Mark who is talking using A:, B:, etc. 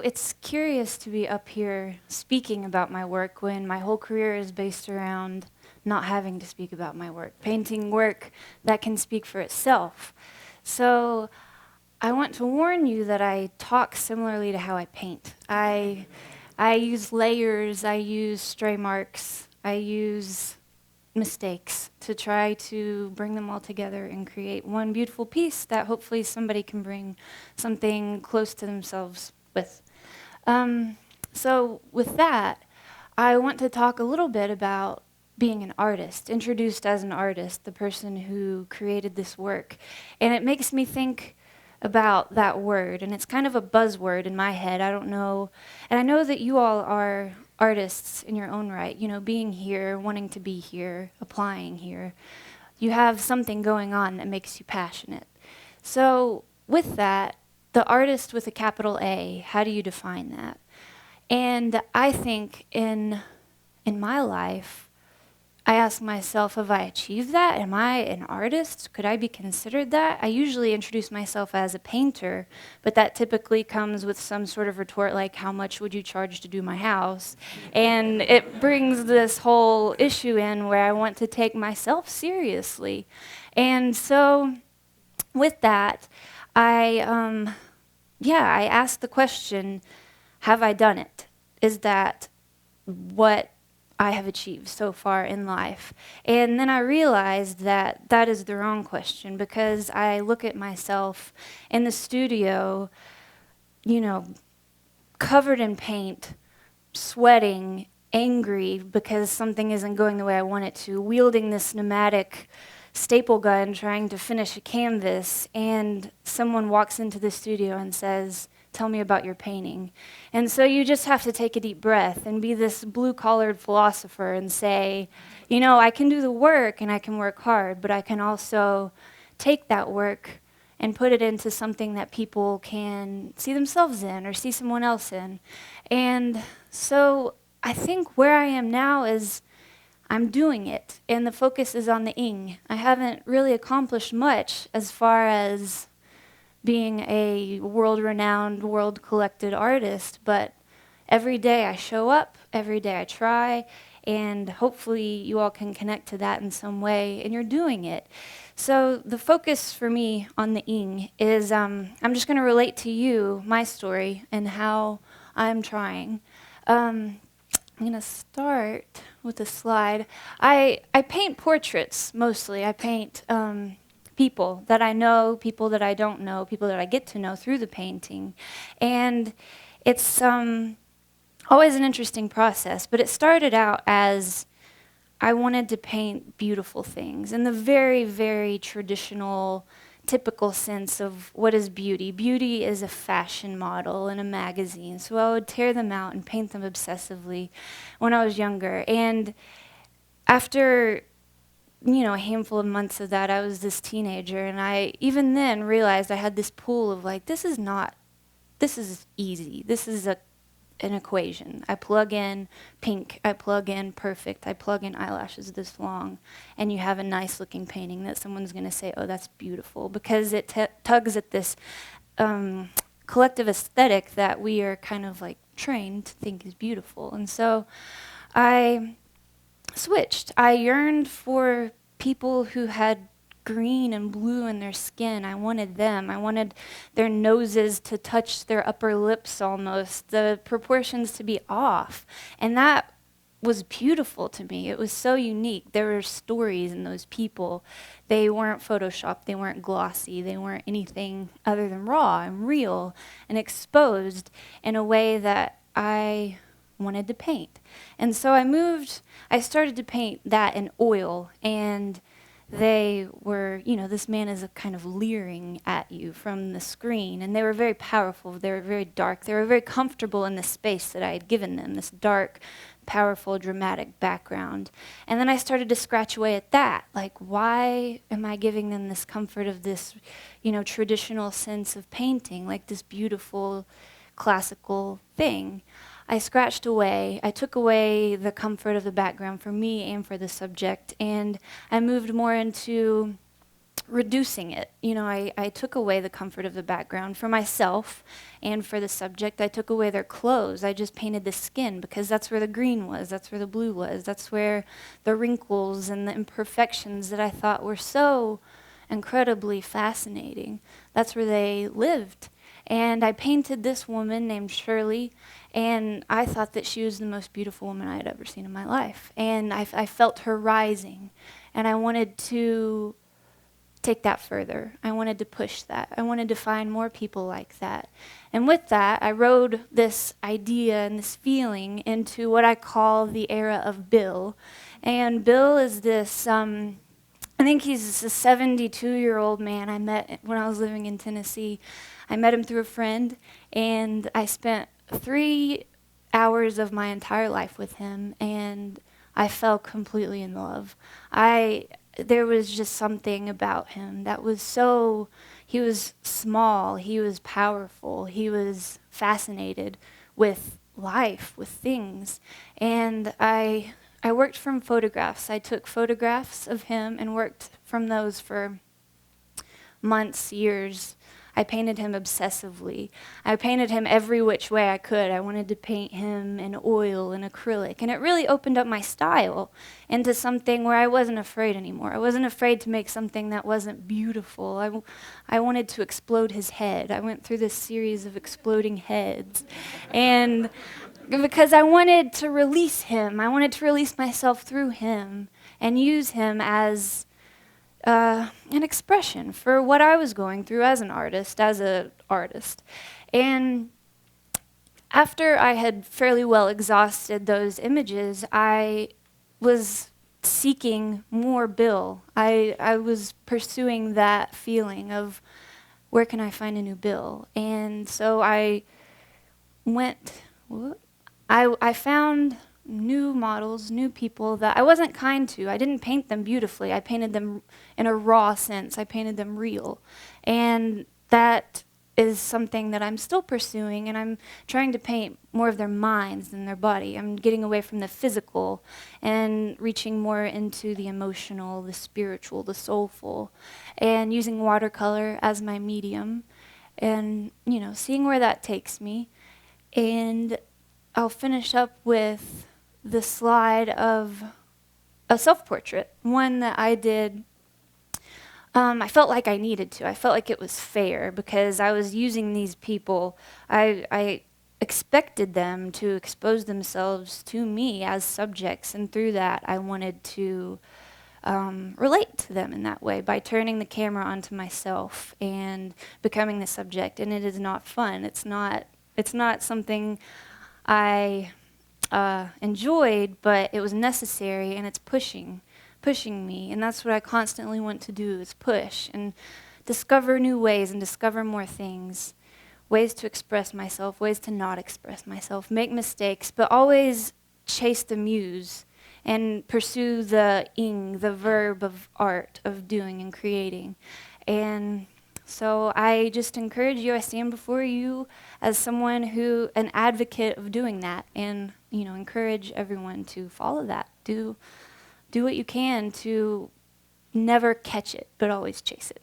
A: it's curious to be up here speaking about my work when my whole career is based around not having to speak about my work, painting work that can speak for itself. So I want to warn you that I talk similarly to how I paint. I use layers, I use stray marks, I use mistakes to try to bring them all together and create one beautiful piece that hopefully somebody can bring something close to themselves with. So with that, I want to talk a little bit about being an artist, introduced as an artist, the person who created this work. And it makes me think about that word, and it's kind of a buzzword in my head. I don't know, and I know that you all are artists in your own right, you know, being here, wanting to be here, applying here. You have something going on that makes you passionate. So with that, the artist with a capital A, how do you define that? And I think in my life, I ask myself, have I achieved that? Am I an artist? Could I be considered that? I usually introduce myself as a painter, but that typically comes with some sort of retort like, how much would you charge to do my house? And it brings this whole issue in where I want to take myself seriously. And so with that, I asked the question, have I done it? Is that what I have achieved so far in life? And then I realized that that is the wrong question, because I look at myself in the studio, you know, covered in paint, sweating, angry because something isn't going the way I want it to, wielding this pneumatic staple gun trying to finish a canvas, and someone walks into the studio and says, tell me about your painting. And so you just have to take a deep breath and be this blue-collared philosopher and say, you know, I can do the work and I can work hard, but I can also take that work and put it into something that people can see themselves in or see someone else in. And so I think where I am now is I'm doing it, and the focus is on the ing. I haven't really accomplished much as far as being a world-renowned, world-collected artist, but every day I show up, every day I try, and hopefully you all can connect to that in some way, and you're doing it. So the focus for me on the ing is I'm just going to relate to you my story and how I'm trying. I'm going to start with a slide. I paint portraits mostly. I paint people that I know, people that I don't know, people that I get to know through the painting. And it's always an interesting process, but it started out as I wanted to paint beautiful things in the very, very traditional, typical sense of what is beauty. Beauty is a fashion model in a magazine, so I would tear them out and paint them obsessively when I was younger. And after a handful of months of that, I was this teenager, and I even then realized I had this pool of like, this is easy. This is an equation. I plug in pink, I plug in perfect, I plug in eyelashes this long, and you have a nice looking painting that someone's going to say, oh, that's beautiful, because it tugs at this collective aesthetic that we are kind of like trained to think is beautiful. And so I switched. I yearned for people who had green and blue in their skin. I wanted them. I wanted their noses to touch their upper lips almost, the proportions to be off. And that was beautiful to me. It was so unique. There were stories in those people. They weren't photoshopped. They weren't glossy. They weren't anything other than raw and real and exposed in a way that I wanted to paint. And so I started to paint that in oil, and they were, this man is kind of leering at you from the screen, and they were very powerful, they were very dark, they were very comfortable in the space that I had given them, this dark, powerful, dramatic background. And then I started to scratch away at that, like, why am I giving them this comfort of this, traditional sense of painting, like this beautiful, classical thing? I scratched away. I took away the comfort of the background for me and for the subject, and I moved more into reducing it. I took away the comfort of the background for myself and for the subject. I took away their clothes. I just painted the skin because that's where the green was, that's where the blue was, that's where the wrinkles and the imperfections that I thought were so incredibly fascinating, that's where they lived. And I painted this woman named Shirley, and I thought that she was the most beautiful woman I had ever seen in my life. And I felt her rising, and I wanted to take that further. I wanted to push that. I wanted to find more people like that. And with that, I rode this idea and this feeling into what I call the era of Bill. And Bill is this, I think he's a 72-year-old man I met when I was living in Tennessee. I met him through a friend, and I spent 3 hours of my entire life with him, and I fell completely in love. There was just something about him that was so, he was small, he was powerful, he was fascinated with life, with things. And I worked from photographs. I took photographs of him and worked from those for months, years. I painted him obsessively. I painted him every which way I could. I wanted to paint him in oil and acrylic. And it really opened up my style into something where I wasn't afraid anymore. I wasn't afraid to make something that wasn't beautiful. I wanted to explode his head. I went through this series of exploding heads. And because I wanted to release him. I wanted to release myself through him and use him as an expression for what I was going through as an artist, And after I had fairly well exhausted those images, I was seeking more Bill. I was pursuing that feeling of, where can I find a new Bill? And so I found new models, new people that I wasn't kind to. I didn't paint them beautifully. I painted them in a raw sense. I painted them real. And that is something that I'm still pursuing, and I'm trying to paint more of their minds than their body. I'm getting away from the physical and reaching more into the emotional, the spiritual, the soulful, and using watercolor as my medium and, seeing where that takes me. And I'll finish up with the slide of a self-portrait, one that I did. I felt like I needed to. I felt like it was fair because I was using these people. I expected them to expose themselves to me as subjects, and through that I wanted to relate to them in that way by turning the camera onto myself and becoming the subject. And it is not fun. It's not something I enjoyed, but it was necessary, and it's pushing me, and that's what I constantly want to do, is push and discover new ways and discover more things, ways to express myself, ways to not express myself, make mistakes, but always chase the muse and pursue the the verb of art, of doing and creating. And so I just encourage you, I stand before you as someone an advocate of doing that, and, encourage everyone to follow that. Do what you can to never catch it, but always chase it.